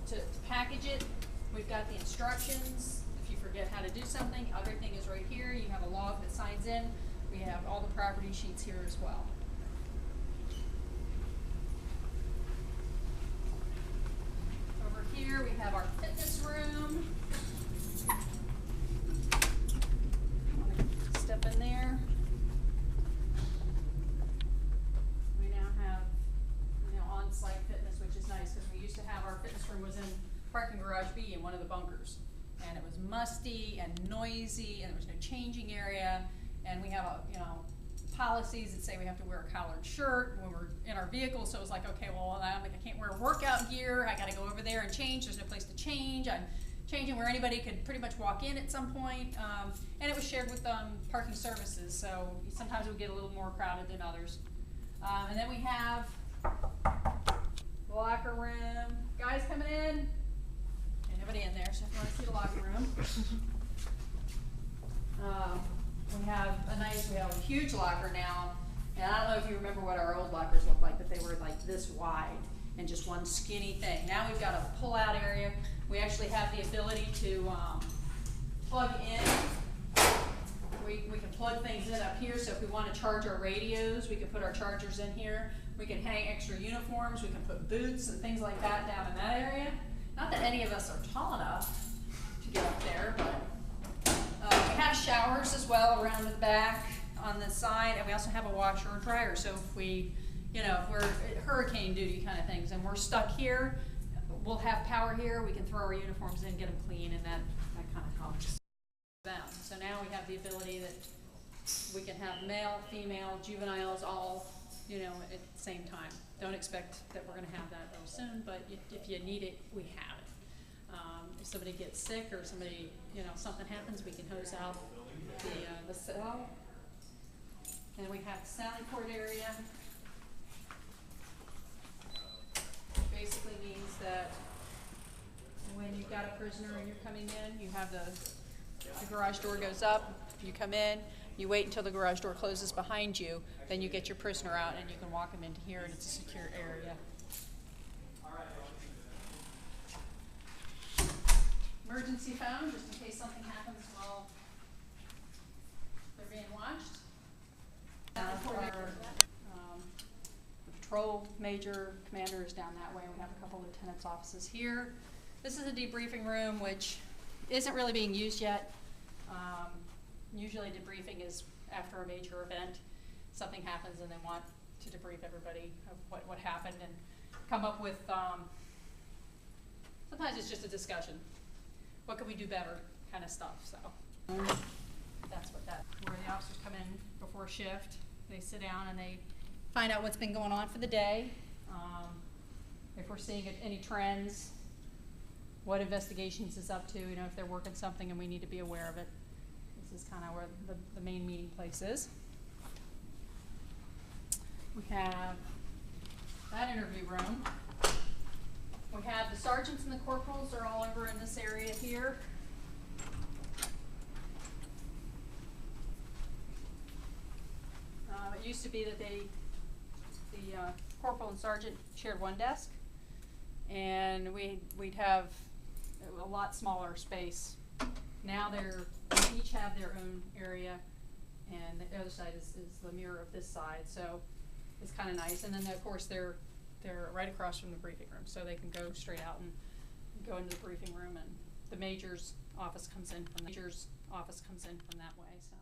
to package it. We've got the instructions. If you forget how to do something, everything is right here. You have a log that signs in. We have all the property sheets here as well. Over here we have our fitness room. Step in there. We now have, on-site fitness, which is nice because we used to have our fitness room was in parking garage B in one of the bunkers, and it was musty and noisy, and there was no changing area. And we have policies that say we have to wear a collared shirt when we're in our vehicle. So it was like, okay, well, I can't wear workout gear. I got to go over there and change. There's no place to change. I'm changing where anybody could pretty much walk in at some point. And it was shared with parking services. So sometimes it would get a little more crowded than others. And then we have the locker room. Guys coming in. Okay, nobody in there, so if you want to see the locker room. We have a huge locker now, and I don't know if you remember what our old lockers looked like, but they were like this wide and just one skinny thing. Now we've got a pull-out area. We actually have the ability to plug in. We can plug things in up here, so if we want to charge our radios, we can put our chargers in here. We can hang extra uniforms. We can put boots and things like that down in that area. Not that any of us are tall enough to get up there, but we have showers as well around the back on the side, and we also have a washer and dryer. So if we, if we're at hurricane duty kind of things and we're stuck here, we'll have power here. We can throw our uniforms in, get them clean, and that kind of helps them. So now we have the ability that we can have male, female, juveniles all, at the same time. Don't expect that we're going to have that real soon, but if you need it, we have it. If somebody gets sick or somebody, something happens, we can hose out the cell. And we have the sally port area. Basically means that when you've got a prisoner and you're coming in, you have the garage door goes up, you come in, you wait until the garage door closes behind you, then you get your prisoner out and you can walk him into here, and it's a secure area. Emergency phone, just in case something happens while they're being watched. The patrol major commander is down that way. We have a couple lieutenants' offices here. This is a debriefing room, which isn't really being used yet. Usually debriefing is after a major event. Something happens and they want to debrief everybody of what happened and come up with, sometimes it's just a discussion. What can we do better kind of stuff. So that's where the officers come in before shift. They sit down and they find out what's been going on for the day. If we're seeing any trends, what investigations is up to, if they're working something and we need to be aware of it. This is kind of where the main meeting place is. We have that interview room. We have the sergeants and the corporals are all over in this area here. It used to be that the corporal and sergeant shared one desk, and we'd have a lot smaller space. Now they each have their own area, and the other side is the mirror of this side, so it's kind of nice. And then of course they're right across from the briefing room, so they can go straight out and go into the briefing room, and the major's office comes in from that way. So.